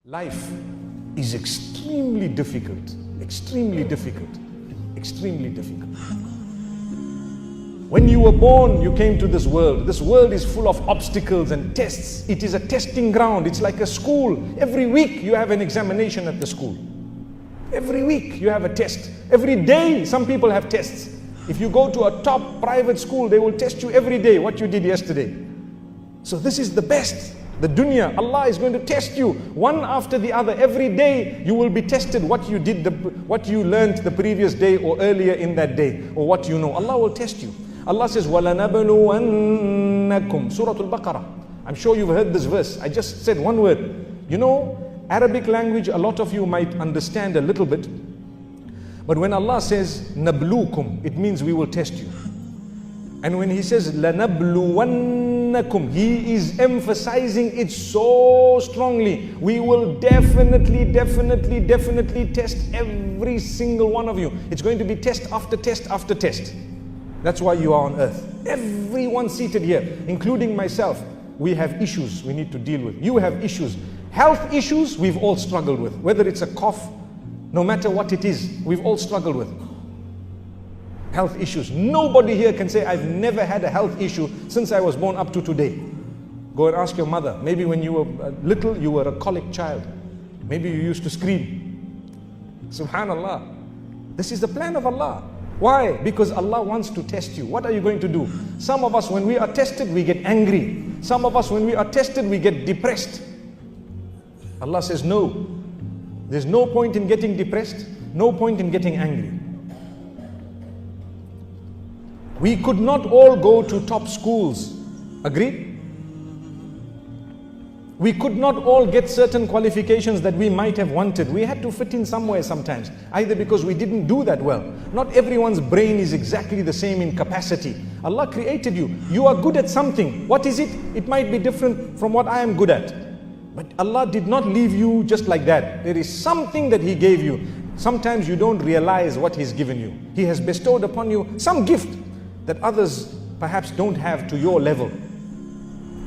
Life is extremely difficult, extremely difficult, extremely difficult. When you were born, you came to this world. This world is full of obstacles and tests. It is a testing ground. It's like a school. Every week you have an examination at the school. Every week you have a test. Every day some people have tests. If you go to a top private school, they will test you every day what you did yesterday. So this is the best. The dunya, Allah is going to test you one after the other. Every day you will be tested what you did, what you learned the previous day or earlier in that day, or what you know. Allah will test you. Allah says, وَلَنَبْلُوَنَّكُمْ Surah Al-Baqarah. I'm sure you've heard this verse. I just said one word. You know, Arabic language, a lot of you might understand a little bit. But when Allah says, نَبْلُوكُمْ, it means we will test you. And when He says, لَنَبْلُوَنَّكُمْ, He is emphasizing it so strongly. We will definitely test every single one of you. It's going to be test after test after test. That's why you are on earth. Everyone seated here, including myself, we have issues we need to deal with. You have issues. Health issues we've all struggled with. Whether it's a cough, no matter what it is, we've all struggled with. Health issues. Nobody here can say, I've never had a health issue since I was born up to today. Go and ask your mother. Maybe when you were little, you were a colic child. Maybe you used to scream. Subhanallah. This is the plan of Allah. Why? Because Allah wants to test you. What are you going to do? Some of us, when we are tested, we get angry. Some of us, when we are tested, we get depressed. Allah says, no. There's no point in getting depressed. No point in getting angry. We could not all go to top schools. Agree? We could not all get certain qualifications that we might have wanted. We had to fit in somewhere sometimes, either because we didn't do that well. Not everyone's brain is exactly the same in capacity. Allah created you. You are good at something. What is it? It might be different from what I am good at. But Allah did not leave you just like that. There is something that He gave you. Sometimes you don't realize what He's given you. He has bestowed upon you some gift that others perhaps don't have to your level.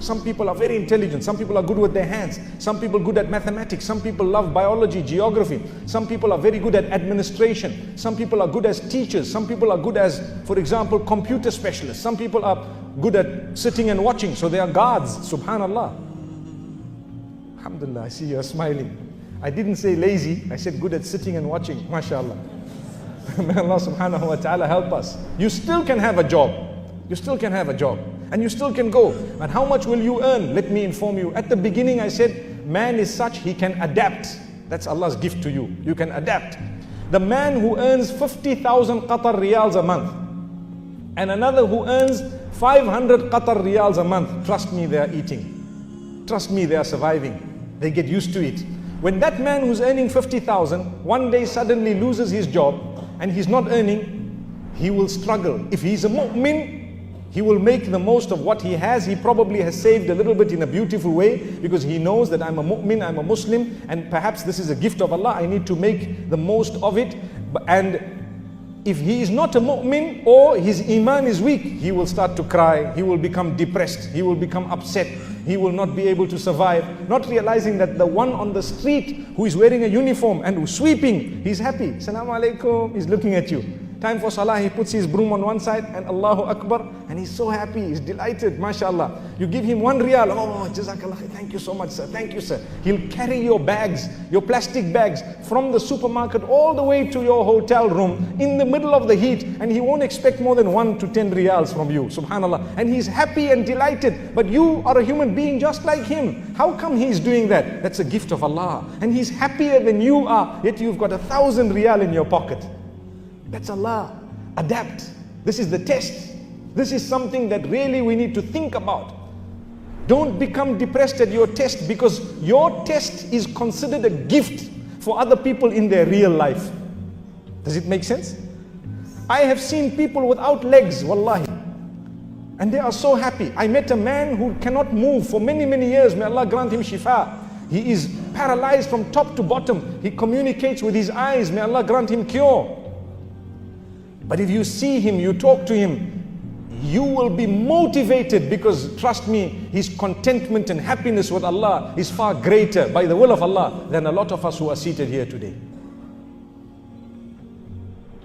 Some people are very intelligent. Some people are good with their hands. Some people good at mathematics. Some people love biology, geography. Some people are very good at administration. Some people are good as teachers. Some people are good as, for example, computer specialists. Some people are good at sitting and watching. So they are guards. Subhanallah. Alhamdulillah, I see you are smiling. I didn't say lazy. I said good at sitting and watching. MashaAllah. May Allah subhanahu wa ta'ala help us. You still can have a job. You still can have a job. And you still can go. And how much will you earn? Let me inform you. At the beginning I said, man is such, he can adapt. That's Allah's gift to you. You can adapt. The man who earns 50,000 Qatar riyals a month, and another who earns 500 Qatar riyals a month, trust me, they are eating. Trust me, they are surviving. They get used to it. When that man who's earning 50,000, one day suddenly loses his job, and he's not earning, he will struggle. If he's a mu'min, he will make the most of what he has. He probably has saved a little bit in a beautiful way, because he knows that I'm a mu'min, I'm a Muslim, and perhaps this is a gift of Allah. I need to make the most of it. And if he is not a mu'min, or his iman is weak, he will start to cry, he will become depressed, he will become upset, he will not be able to survive, not realizing that the one on the street who is wearing a uniform and sweeping, he's happy. Assalamu alaikum, he's looking at you. Time for salah, he puts his broom on one side and Allahu Akbar, and he's so happy, he's delighted, mashallah. You give him 1 riyal, oh, jazakallah, thank you so much, sir, thank you, sir. He'll carry your bags, your plastic bags, from the supermarket all the way to your hotel room in the middle of the heat, and he won't expect more than 1 to 10 riyals from you, subhanallah. And he's happy and delighted, but you are a human being just like him. How come he's doing that? That's a gift of Allah. And he's happier than you are, yet you've got 1,000 riyal in your pocket. That's Allah. Adapt. This is the test. This is something that really we need to think about. Don't become depressed at your test, because your test is considered a gift for other people in their real life. Does it make sense? I have seen people without legs, wallahi, and they are so happy. I met a man who cannot move for many years. May Allah grant him shifa. He is paralyzed from top to bottom. He communicates with his eyes. May Allah grant him cure. But if you see him, you talk to him, you will be motivated, because trust me, his contentment and happiness with Allah is far greater by the will of Allah than a lot of us who are seated here today.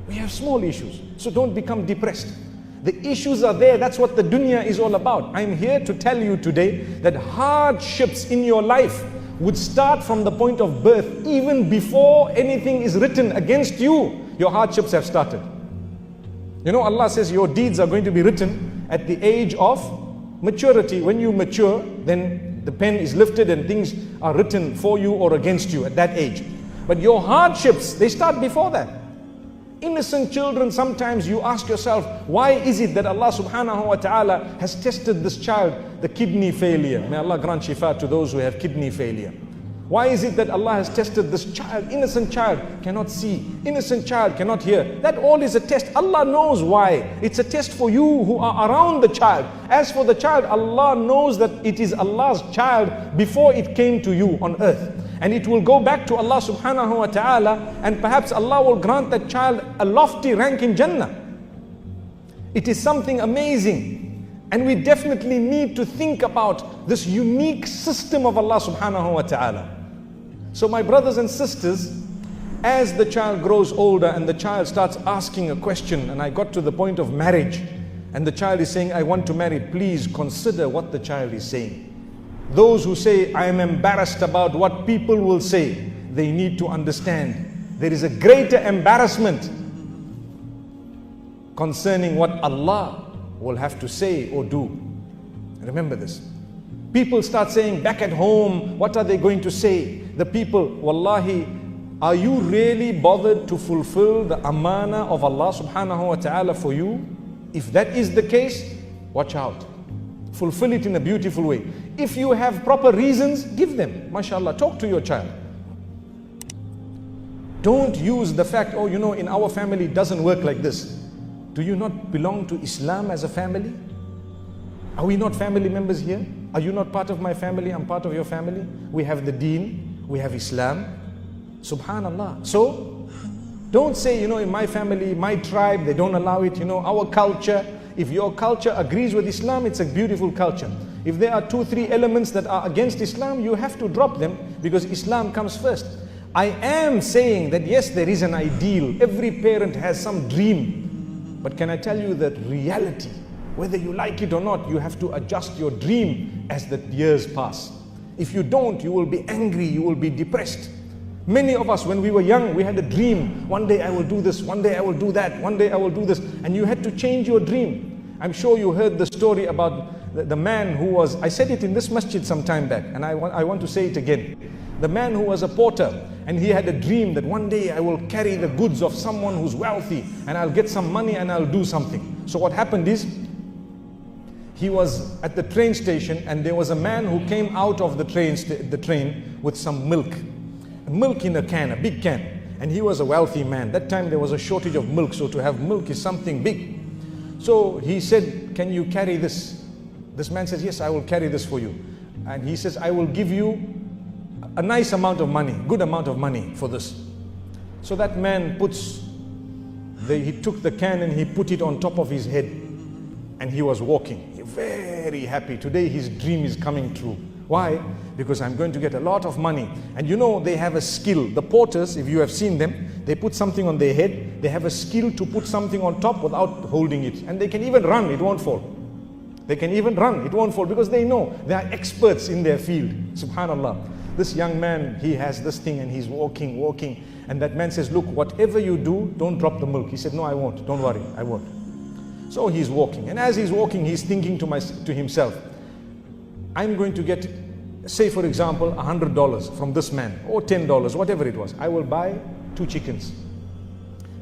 We have small issues, so don't become depressed. The issues are there. That's what the dunya is all about. I'm here to tell you today that hardships in your life would start from the point of birth. Even before anything is written against you, your hardships have started. You know, Allah says your deeds are going to be written at the age of maturity. When you mature, then the pen is lifted and things are written for you or against you at that age. But your hardships, they start before that. Innocent children, sometimes you ask yourself, why is it that Allah subhanahu wa ta'ala has tested this child, the kidney failure? May Allah grant shifa to those who have kidney failure. Why is it that Allah has tested this child? Innocent child cannot see, innocent child cannot hear. That all is a test. Allah knows why. It's a test for you who are around the child. As for the child, Allah knows that it is Allah's child before it came to you on earth. And it will go back to Allah subhanahu wa ta'ala, and perhaps Allah will grant that child a lofty rank in Jannah. It is something amazing. And we definitely need to think about this unique system of Allah subhanahu wa ta'ala. So my brothers and sisters, as the child grows older and the child starts asking a question, and I got to the point of marriage, and the child is saying, I want to marry, please consider what the child is saying. Those who say, I am embarrassed about what people will say, they need to understand there is a greater embarrassment concerning what Allah will have to say or do. Remember this. People start saying back at home, what are they going to say? The people, wallahi, are you really bothered to fulfill the amana of Allah subhanahu wa ta'ala for you? If that is the case, watch out. Fulfill it in a beautiful way. If you have proper reasons, give them. MashaAllah, talk to your child. Don't use the fact, oh, you know, in our family it doesn't work like this. Do you not belong to Islam as a family? Are we not family members here? Are you not part of my family? I'm part of your family. We have the deen, we have Islam. Subhanallah. So, don't say, you know, in my family, my tribe, they don't allow it. You know, our culture. If your culture agrees with Islam, it's a beautiful culture. If there are 2-3 elements that are against Islam, you have to drop them, because Islam comes first. I am saying that yes, there is an ideal. Every parent has some dream. But can I tell you that reality, whether you like it or not, you have to adjust your dream as the years pass. If you don't, you will be angry, you will be depressed. Many of us, when we were young, we had a dream. One day I will do this, one day I will do that, one day I will do this. And you had to change your dream. I'm sure you heard the story about the man who was, I said it in this masjid some time back, and I want to say it again. The man who was a porter, and he had a dream that one day I will carry the goods of someone who's wealthy, and I'll get some money and I'll do something. So what happened is, he was at the train station, and there was a man who came out of the train with some milk. Milk in a can, a big can. And he was a wealthy man. That time there was a shortage of milk, so to have milk is something big. So he said, can you carry this? This man says, yes, I will carry this for you. And he says, I will give you a nice amount of money, good amount of money for this. So that man he took the can and he put it on top of his head, and he was walking. Very happy. Today his dream is coming true. Why? Because I'm going to get a lot of money. And you know, they have a skill. The porters, if you have seen them, they put something on their head. They have a skill to put something on top without holding it. And they can even run, it won't fall. They can even run, it won't fall, because they know they are experts in their field. Subhanallah. This young man, he has this thing and he's walking. And that man says, look, whatever you do, don't drop the milk. He said, no, I won't. Don't worry, I won't. So he's walking. And as he's walking, he's thinking to himself, I'm going to get, say for example, $100 from this man, or $10, whatever it was. I will buy 2 chickens.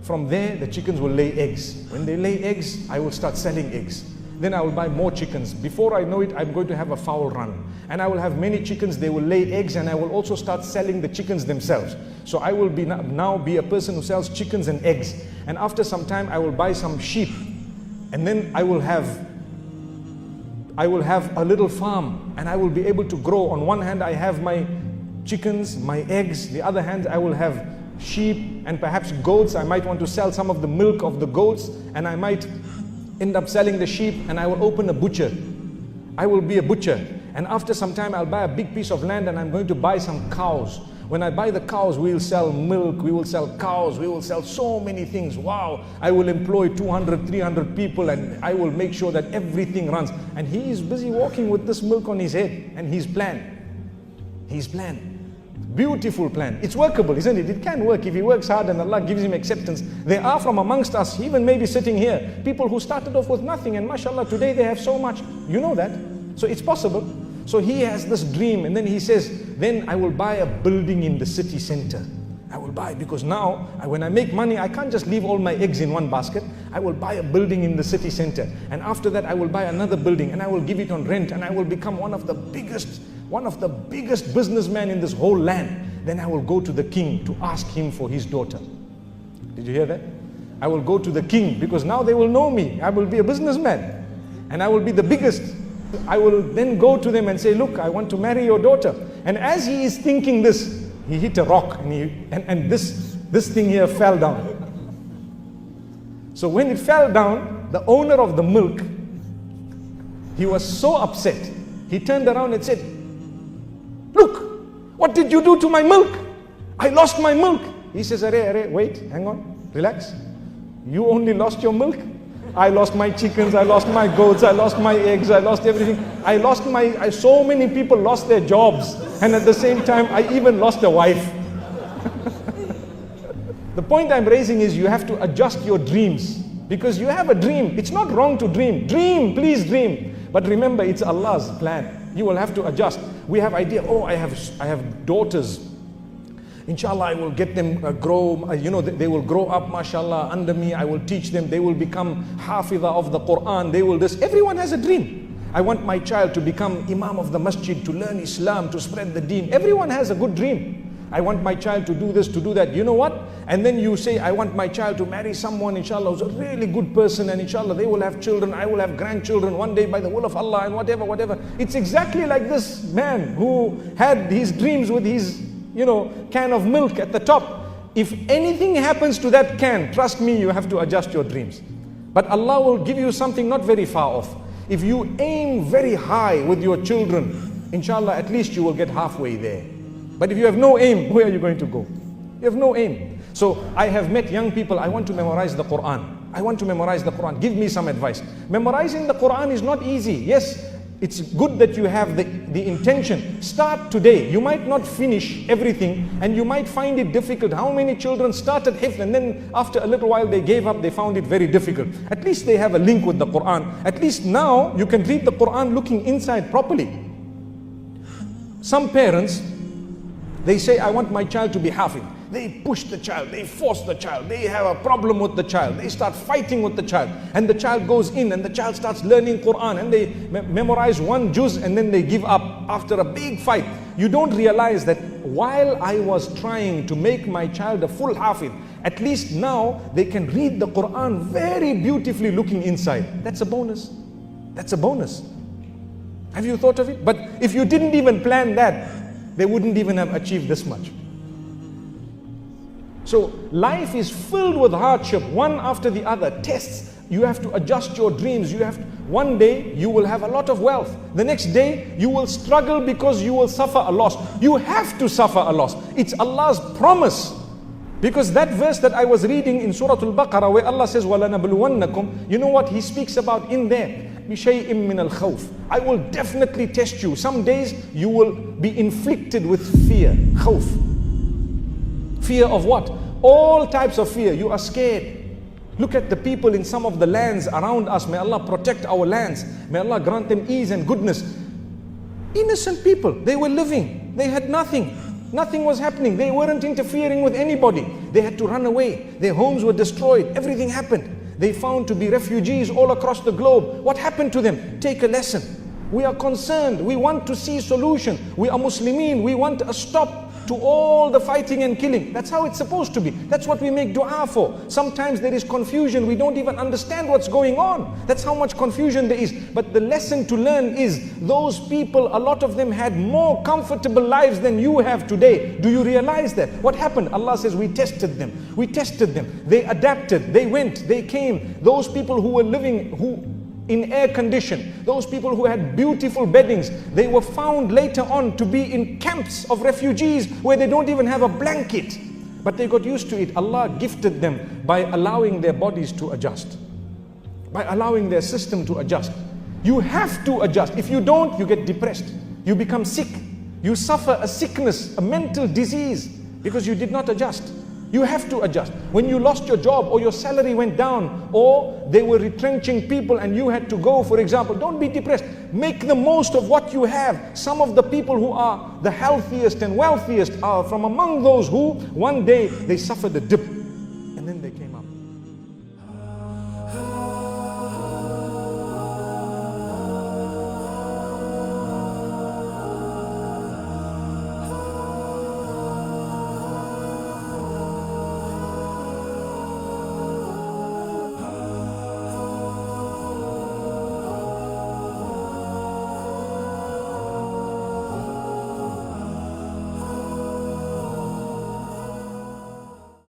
From there, the chickens will lay eggs. When they lay eggs, I will start selling eggs. Then I will buy more chickens. Before I know it, I'm going to have a fowl run. And I will have many chickens, they will lay eggs, and I will also start selling the chickens themselves. So I will now be a person who sells chickens and eggs. And after some time, I will buy some sheep. And then I will have a little farm, and I will be able to grow. On one hand, I have my chickens, my eggs. The other hand, I will have sheep and perhaps goats. I might want to sell some of the milk of the goats, and I might end up selling the sheep, and I will open a butcher. I will be a butcher. And after some time, I'll buy a big piece of land and I'm going to buy some cows. When I buy the cows, we'll sell milk, we will sell cows, we will sell so many things. Wow, I will employ 200, 300 people and I will make sure that everything runs. And he is busy walking with this milk on his head and his plan. His plan. Beautiful plan. It's workable, isn't it? It can work if he works hard and Allah gives him acceptance. There are from amongst us, even maybe sitting here, people who started off with nothing and mashallah, today they have so much. You know that. So it's possible. So he has this dream and then he says, then I will buy a building in the city center. I will buy, because now when I make money, I can't just leave all my eggs in one basket. I will buy a building in the city center. And after that, I will buy another building and I will give it on rent and I will become one of the biggest businessmen in this whole land. Then I will go to the king to ask him for his daughter. Did you hear that? I will go to the king because now they will know me. I will be a businessman and I will be the biggest. I will then go to them and say, look, I want to marry your daughter. And as he is thinking this, he hit a rock and this thing here fell down. So when it fell down, the owner of the milk, he was so upset. He turned around and said, look, what did you do to my milk? I lost my milk. He says, wait, hang on, relax. You only lost your milk? I lost my chickens, I lost my goats, I lost my eggs, I lost everything. So many people lost their jobs. And at the same time, I even lost a wife. The point I'm raising is you have to adjust your dreams. Because you have a dream. It's not wrong to dream. Dream, please dream. But remember, it's Allah's plan. You will have to adjust. We have idea, I have daughters. Inshallah, I will get them grow, they will grow up, mashallah, under me. I will teach them. They will become hafidha of the Quran. They will this. Everyone has a dream. I want my child to become imam of the masjid, to learn Islam, to spread the deen. Everyone has a good dream. I want my child to do this, to do that. You know what? And then you say, I want my child to marry someone, inshallah, who's a really good person, and inshallah, they will have children, I will have grandchildren one day by the will of Allah, and whatever. It's exactly like this man who had his dreams with his can of milk at the top. If anything happens to that can, trust me, you have to adjust your dreams. But Allah will give you something not very far off. If you aim very high with your children, inshallah, at least you will get halfway there. But if you have no aim, where are you going to go? You have no aim. So I have met young people, I want to memorize the Quran. I want to memorize the Quran. Give me some advice. Memorizing the Quran is not easy. Yes, it's good that you have the intention. Start today. You might not finish everything and you might find it difficult. How many children started hifz and then after a little while they gave up, they found it very difficult. At least they have a link with the Quran. At least now you can read the Quran looking inside properly. Some parents, they say, I want my child to be hafiz. They push the child, they force the child, they have a problem with the child, they start fighting with the child, and the child goes in and the child starts learning Quran and they memorize one juz and then they give up after a big fight. You don't realize that while I was trying to make my child a full hafiz, at least now they can read the Quran very beautifully looking inside. That's a bonus. That's a bonus. Have you thought of it? But if you didn't even plan that, they wouldn't even have achieved this much. So life is filled with hardship, one after the other, tests. You have to adjust your dreams. One day you will have a lot of wealth. The next day you will struggle because you will suffer a loss. You have to suffer a loss. It's Allah's promise. Because that verse that I was reading in Surah Al-Baqarah where Allah says, وَلَنَبْلُوَنَّكُمْ, you know what He speaks about in there? بِشَيْءٍ مِّنَ الْخَوْفِ, I will definitely test you. Some days you will be inflicted with fear, khawf. Fear of what? All types of fear. You are scared. Look at the people in some of the lands around us. May Allah protect our lands. May Allah grant them ease and goodness. Innocent people. They were living. They had nothing. Nothing was happening. They weren't interfering with anybody. They had to run away. Their homes were destroyed. Everything happened. They found to be refugees all across the globe. What happened to them? Take a lesson. We are concerned. We want to see solution. We are Muslimin. We want a stop. to all the fighting and killing. That's how it's supposed to be. That's what we make dua for. Sometimes there is confusion. We don't even understand what's going on. That's how much confusion there is. But the lesson to learn is, those people, a lot of them had more comfortable lives than you have today. Do you realize that? What happened? Allah says, we tested them. We tested them. They adapted. They went. They came. Those people who were living, in air condition, those people who had beautiful beddings, they were found later on to be in camps of refugees where they don't even have a blanket. But they got used to it. Allah gifted them by allowing their bodies to adjust, by allowing their system to adjust. You have to adjust. If you don't, you get depressed. You become sick. You suffer a sickness, a mental disease, because you did not adjust. You have to adjust. When you lost your job, or your salary went down, or they were retrenching people and you had to go, for example, don't be depressed. Make the most of what you have. Some of the people who are the healthiest and wealthiest are from among those who one day they suffered a dip and then they came